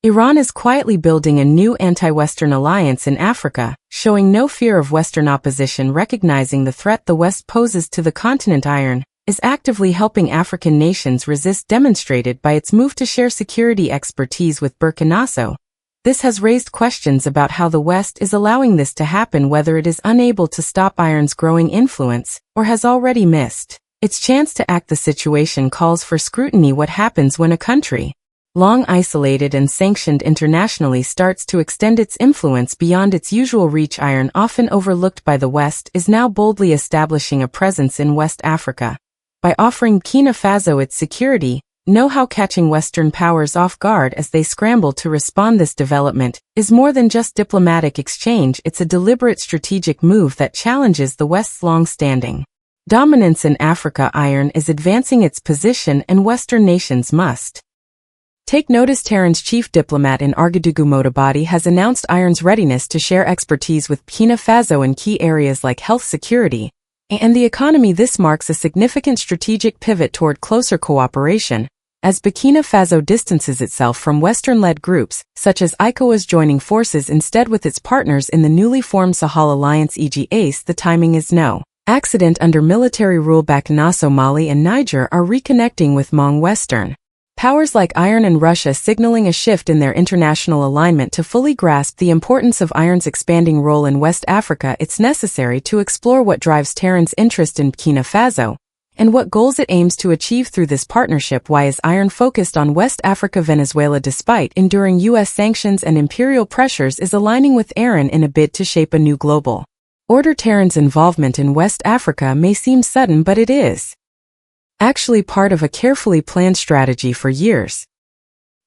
Iran is quietly building a new anti-Western alliance in Africa, showing no fear of Western opposition, recognizing the threat the West poses to the continent. Iran is actively helping African nations resist, demonstrated by its move to share security expertise with Burkina Faso. This has raised questions about how the West is allowing this to happen, whether it is unable to stop Iran's growing influence, or has already missed its chance to act. The situation calls for scrutiny. What happens when a country, long isolated and sanctioned internationally, starts to extend its influence beyond its usual reach? Iran, often overlooked by the West, is now boldly establishing a presence in West Africa by offering Burkina Faso its security know-how, catching Western powers off guard as they scramble to respond. This development is more than just diplomatic exchange, it's a deliberate strategic move that challenges the West's long-standing dominance in Africa. Iran is advancing its position, and Western nations must take notice. Tehran's chief diplomat in Ouagadougou Modibadi has announced Iran's readiness to share expertise with Burkina Faso in key areas like health, security, and the economy. This marks a significant strategic pivot toward closer cooperation, as Burkina Faso distances itself from Western-led groups, such as ECOWAS, joining forces instead with its partners in the newly formed Sahel Alliance (EGAS). The timing is no accident. Under military rule, Burkina Faso, Mali, and Niger are reconnecting with among Western powers like Iran and Russia, signaling a shift in their international alignment. To fully grasp the importance of Iran's expanding role in West Africa, it's necessary to explore what drives Tehran's interest in Burkina Faso and what goals it aims to achieve through this partnership. Why is Iran focused on West Africa? Venezuela, despite enduring U.S. sanctions and imperial pressures, is aligning with Iran in a bid to shape a new global order. Tehran's involvement in West Africa may seem sudden, but it is actually part of a carefully planned strategy for years.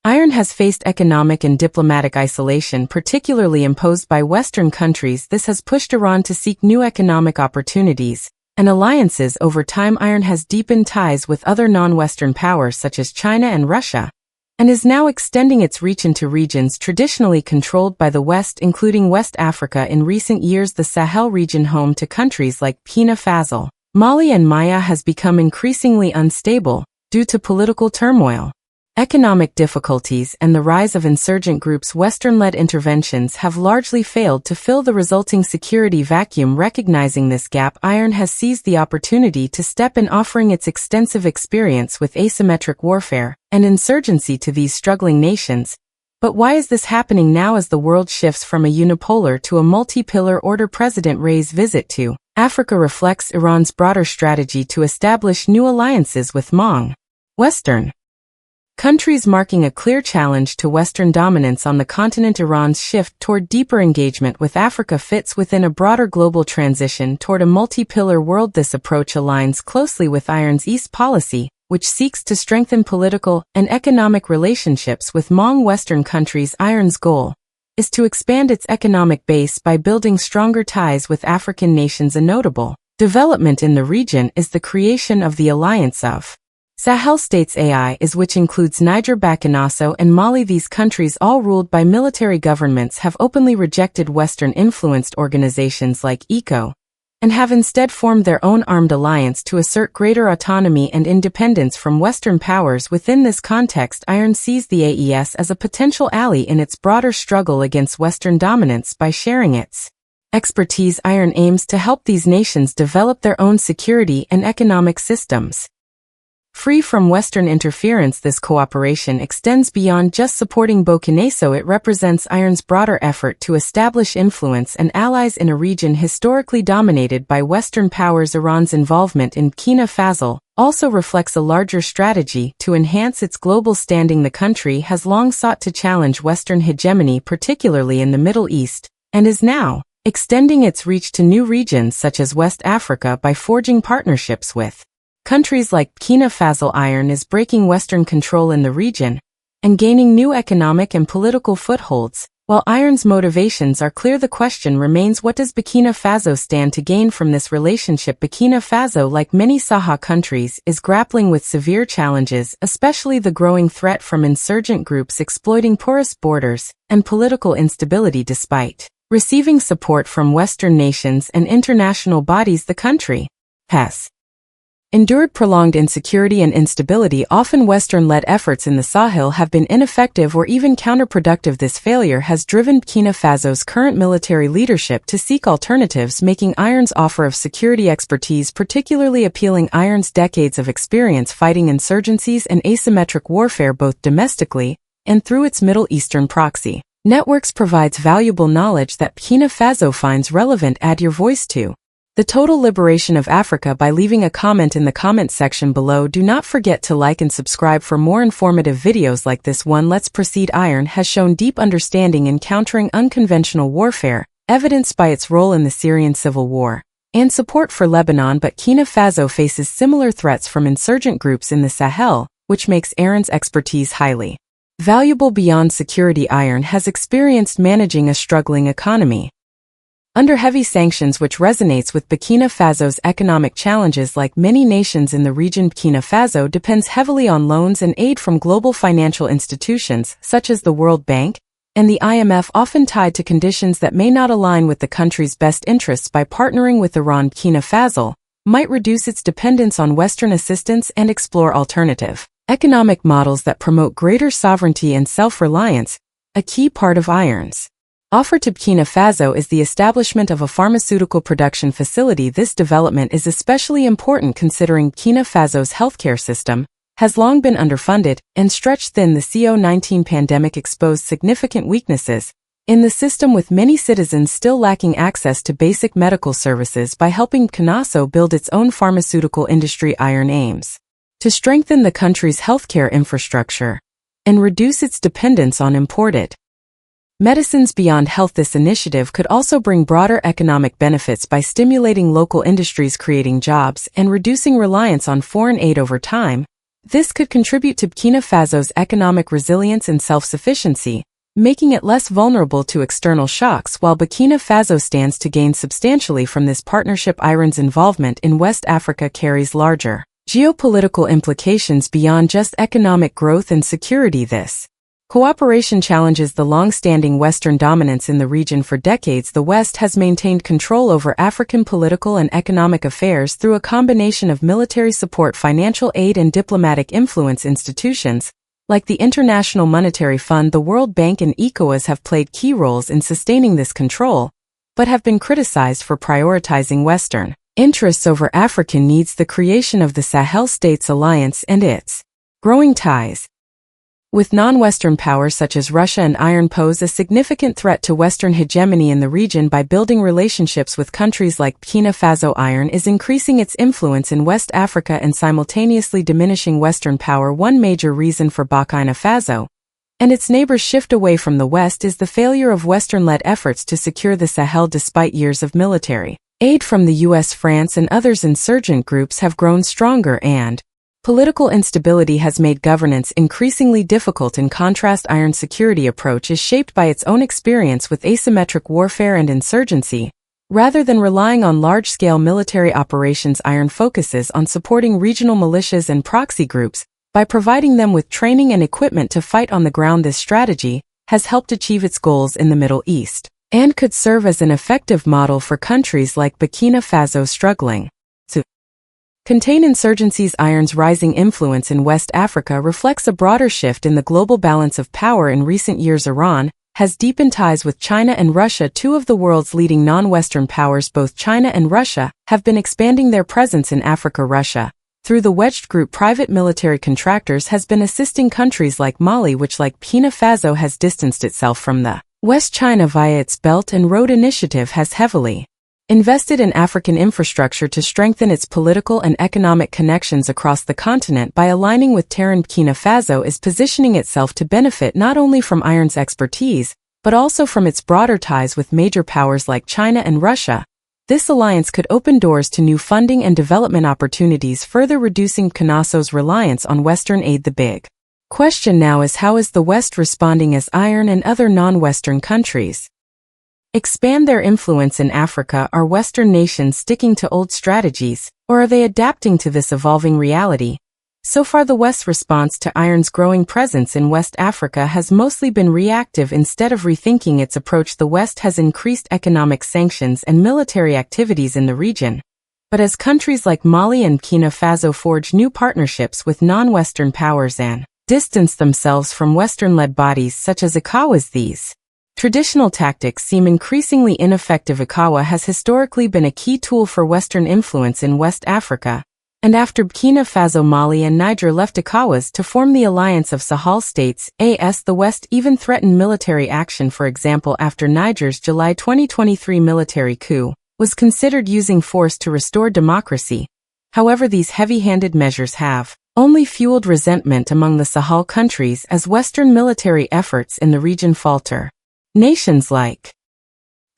Iran has faced economic and diplomatic isolation, particularly imposed by Western countries. This has pushed Iran to seek new economic opportunities and alliances. Over time, Iran has deepened ties with other non-Western powers such as China and Russia, and is now extending its reach into regions traditionally controlled by the West, including West Africa. In recent years, the Sahel region, home to countries like Burkina Faso, Mali, and Maya, has become increasingly unstable due to political turmoil, economic difficulties, and the rise of insurgent groups. Western-led interventions have largely failed to fill the resulting security vacuum. Recognizing this gap, Iran has seized the opportunity to step in, offering its extensive experience with asymmetric warfare and insurgency to these struggling nations. But why is this happening now as the world shifts from a unipolar to a multi-pillar order? President Rae's visit to Africa reflects Iran's broader strategy to establish new alliances with among Western countries, marking a clear challenge to Western dominance on the continent. Iran's shift toward deeper engagement with Africa fits within a broader global transition toward a multi-pillar world. This approach aligns closely with Iran's East policy, which seeks to strengthen political and economic relationships with among Western countries. Iran's goal is to expand its economic base by building stronger ties with African nations. A notable development in the region is the creation of the Alliance of Sahel States (AIS), which includes Niger, Burkina Faso, and Mali. These countries, all ruled by military governments, have openly rejected Western-influenced organizations like ECO and have instead formed their own armed alliance to assert greater autonomy and independence from Western powers. Within this context, Iran sees the AES as a potential ally in its broader struggle against Western dominance. By sharing its expertise, Iran aims to help these nations develop their own security and economic systems free from Western interference. This cooperation extends beyond just supporting Burkina Faso. It represents Iran's broader effort to establish influence and allies in a region historically dominated by Western powers. Iran's involvement in Burkina Faso also reflects a larger strategy to enhance its global standing. The country has long sought to challenge Western hegemony, particularly in the Middle East, and is now extending its reach to new regions such as West Africa by forging partnerships with countries like Burkina Faso. Iran is breaking Western control in the region and gaining new economic and political footholds. While Iran's motivations are clear, the question remains, what does Burkina Faso stand to gain from this relationship? Burkina Faso, like many Sahel countries, is grappling with severe challenges, especially the growing threat from insurgent groups exploiting porous borders and political instability. Despite receiving support from Western nations and international bodies, the country has endured prolonged insecurity and instability. Often Western-led efforts in the Sahel have been ineffective or even counterproductive. This failure has driven Burkina Faso's current military leadership to seek alternatives, making iron's offer of security expertise particularly appealing. Iron's decades of experience fighting insurgencies and asymmetric warfare both domestically and through its Middle Eastern proxy networks provides valuable knowledge that Burkina Faso finds relevant. Add your voice to the total liberation of Africa by leaving a comment in the comment section below. Do not forget to like and subscribe for more informative videos like this one. Let's proceed. Iron has shown deep understanding in countering unconventional warfare, evidenced by its role in the Syrian civil war and support for Lebanon, but Burkina Faso faces similar threats from insurgent groups in the Sahel, which makes Iron's expertise highly valuable. Beyond security, Iron has experienced managing a struggling economy under heavy sanctions, which resonates with Burkina Faso's economic challenges. Like many nations in the region, Burkina Faso depends heavily on loans and aid from global financial institutions, such as the World Bank and the IMF, often tied to conditions that may not align with the country's best interests. By partnering with Iran, Burkina Faso might reduce its dependence on Western assistance and explore alternative economic models that promote greater sovereignty and self-reliance. A key part of Iron's offer to Burkina Faso is the establishment of a pharmaceutical production facility. This development is especially important considering Burkina Faso's healthcare system has long been underfunded and stretched thin. The COVID-19 pandemic exposed significant weaknesses in the system, with many citizens still lacking access to basic medical services. By helping Burkina Faso build its own pharmaceutical industry, Iron aims to strengthen the country's healthcare infrastructure and reduce its dependence on imported medicines. Beyond health, this initiative could also bring broader economic benefits by stimulating local industries, creating jobs, and reducing reliance on foreign aid over time. This could contribute to Burkina Faso's economic resilience and self-sufficiency, making it less vulnerable to external shocks. While Burkina Faso stands to gain substantially from this partnership, Iron's involvement in West Africa carries larger geopolitical implications beyond just economic growth and security. This cooperation challenges the long-standing Western dominance in the region. For decades, the West has maintained control over African political and economic affairs through a combination of military support, financial aid, and diplomatic influence. Institutions like the International Monetary Fund, the World Bank, and ECOWAS have played key roles in sustaining this control, but have been criticized for prioritizing Western interests over African needs. The creation of the Sahel States Alliance and its growing ties with non-Western powers such as Russia and Iron pose a significant threat to Western hegemony in the region. By building relationships with countries like Burkina Faso, Iron is increasing its influence in West Africa and simultaneously diminishing Western power. One major reason for Burkina Faso and its neighbors' shift away from the West is the failure of Western-led efforts to secure the Sahel. Despite years of military aid from the US, France, and others, insurgent groups have grown stronger and political instability has made governance increasingly difficult. In contrast, Iron's security approach is shaped by its own experience with asymmetric warfare and insurgency. Rather than relying on large-scale military operations, Iron focuses on supporting regional militias and proxy groups by providing them with training and equipment to fight on the ground. This strategy has helped achieve its goals in the Middle East and could serve as an effective model for countries like Burkina Faso struggling to contain insurgencies. Iron's rising influence in West Africa reflects a broader shift in the global balance of power. In recent years, Iran has deepened ties with China and Russia, two of the world's leading non-Western powers. Both China and Russia have been expanding their presence in Africa. Russia, through the wedged group Private Military Contractors, has been assisting countries like Mali, which like Burkina Faso has distanced itself from the West. China, via its Belt and Road Initiative, has heavily invested in African infrastructure to strengthen its political and economic connections across the continent. By aligning with Tehran, Burkina Faso is positioning itself to benefit not only from Iron's expertise, but also from its broader ties with major powers like China and Russia. This alliance could open doors to new funding and development opportunities, further reducing Burkina Faso's reliance on Western aid. The big question now is, how is the West responding as Iron and other non-Western countries expand their influence in Africa? Are Western nations sticking to old strategies, or are they adapting to this evolving reality? So far, the West's response to Iron's growing presence in West Africa has mostly been reactive instead of rethinking its approach. The West has increased economic sanctions and military activities in the region, But as countries like Mali and Burkina Faso forge new partnerships with non-Western powers and distance themselves from Western-led bodies such as ECOWAS, these traditional tactics seem increasingly ineffective. ECOWAS has historically been a key tool for Western influence in West Africa, and after Burkina Faso, Mali, and Niger left ECOWAS to form the Alliance of Sahel States, AS, the West even threatened military action. For example, after Niger's July 2023 military coup was considered using force to restore democracy. However, these heavy-handed measures have only fueled resentment among the Sahel countries as Western military efforts in the region falter. Nations like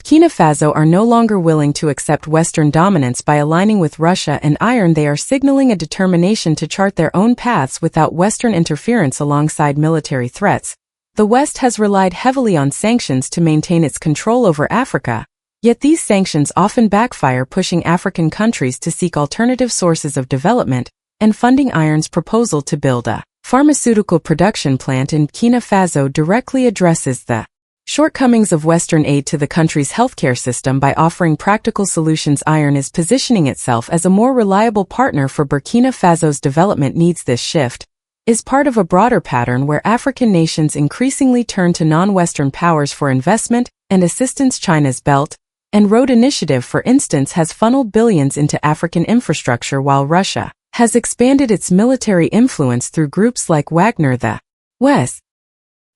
Burkina Faso are no longer willing to accept Western dominance by aligning with Russia and Iran. They are signaling a determination to chart their own paths without Western interference alongside military threats. The West has relied heavily on sanctions to maintain its control over Africa, yet these sanctions often backfire, pushing African countries to seek alternative sources of development and funding. Iran's proposal to build a pharmaceutical production plant in Burkina Faso directly addresses the shortcomings of Western aid to the country's healthcare system by offering practical solutions. Iran is positioning itself as a more reliable partner for Burkina Faso's development needs. This shift is part of a broader pattern where African nations increasingly turn to non-Western powers for investment and assistance. China's Belt and Road Initiative, for instance, has funneled billions into African infrastructure, while Russia has expanded its military influence through groups like Wagner. The West's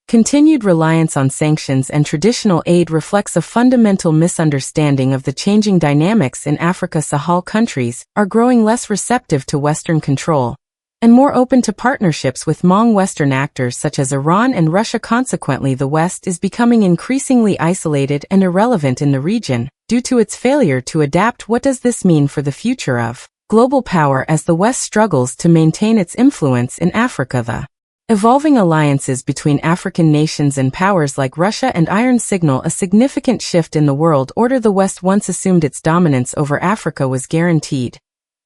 continued reliance on sanctions and traditional aid reflects a fundamental misunderstanding of the changing dynamics in Africa. Sahel countries are growing less receptive to Western control and more open to partnerships with among Western actors such as Iran and Russia. Consequently, the West is becoming increasingly isolated and irrelevant in the region due to its failure to adapt. What does this mean for the future of global power as the West struggles to maintain its influence in Africa? The evolving alliances between African nations and powers like Russia and Iran signal a significant shift in the world order. The West once assumed its dominance over Africa was guaranteed,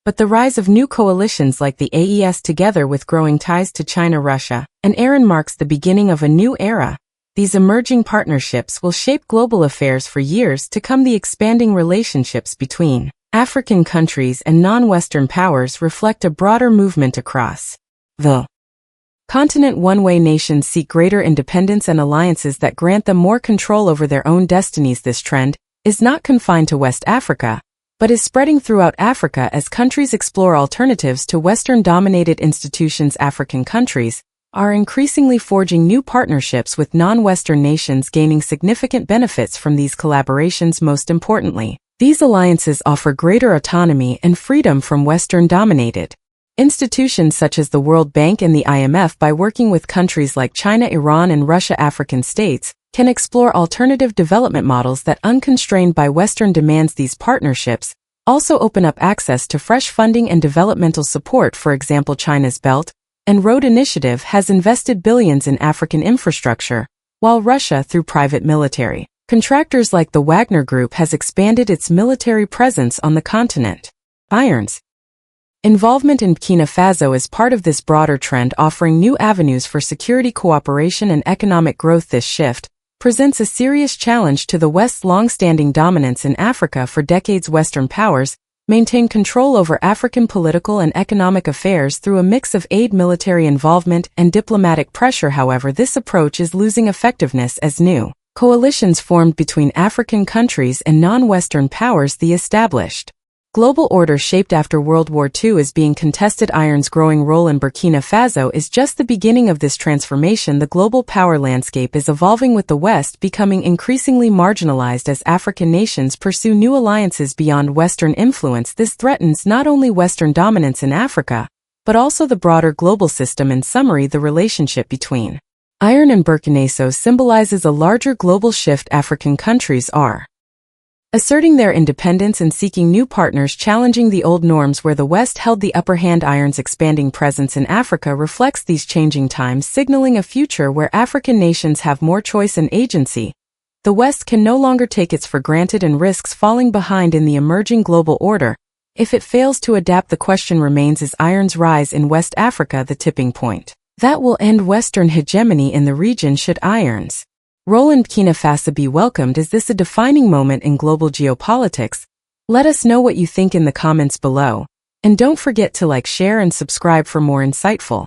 but the rise of new coalitions like the AES, together with growing ties to China, Russia, and Iran, marks the beginning of a new era. These emerging partnerships will shape global affairs for years to come. The expanding relationships between African countries and non-Western powers reflect a broader movement across the continent. One-way nations seek greater independence and alliances that grant them more control over their own destinies. This trend is not confined to West Africa, but is spreading throughout Africa as countries explore alternatives to Western-dominated institutions. African countries are increasingly forging new partnerships with non-Western nations, gaining significant benefits from these collaborations. Most importantly, these alliances offer greater autonomy and freedom from Western-dominated institutions such as the World Bank and the IMF. By working with countries like China, Iran, and Russia, African states can explore alternative development models that unconstrained by Western demands. These partnerships also open up access to fresh funding and developmental support. For example, China's Belt and Road Initiative has invested billions in African infrastructure, while Russia, through private military contractors like the Wagner Group, has expanded its military presence on the continent. Iran's involvement in Burkina Faso is part of this broader trend, offering new avenues for security cooperation and economic growth. This shift presents a serious challenge to the West's long-standing dominance in Africa. For decades, Western powers maintained control over African political and economic affairs through a mix of aid, military involvement, and diplomatic pressure. However, this approach is losing effectiveness as new coalitions formed between African countries and non-Western powers. The established global order shaped after World War II is being contested. Iran's growing role in Burkina Faso is just the beginning of this transformation. The global power landscape is evolving, with the West becoming increasingly marginalized as African nations pursue new alliances beyond Western influence. This threatens not only Western dominance in Africa, but also the broader global system. In summary, the relationship between Iran and Burkina Faso symbolizes a larger global shift. African countries are asserting their independence and seeking new partners, challenging the old norms where the West held the upper hand. Iran's expanding presence in Africa reflects these changing times, signaling a future where African nations have more choice and agency. The West can no longer take it for granted and risks falling behind in the emerging global order. If it fails to adapt, the question remains: is Iran's rise in West Africa the tipping point that will end Western hegemony in the region? Should Iran's role in Burkina Faso be welcomed? Is this a defining moment in global geopolitics? Let us know what you think in the comments below. And don't forget to like, share, and subscribe for more insightful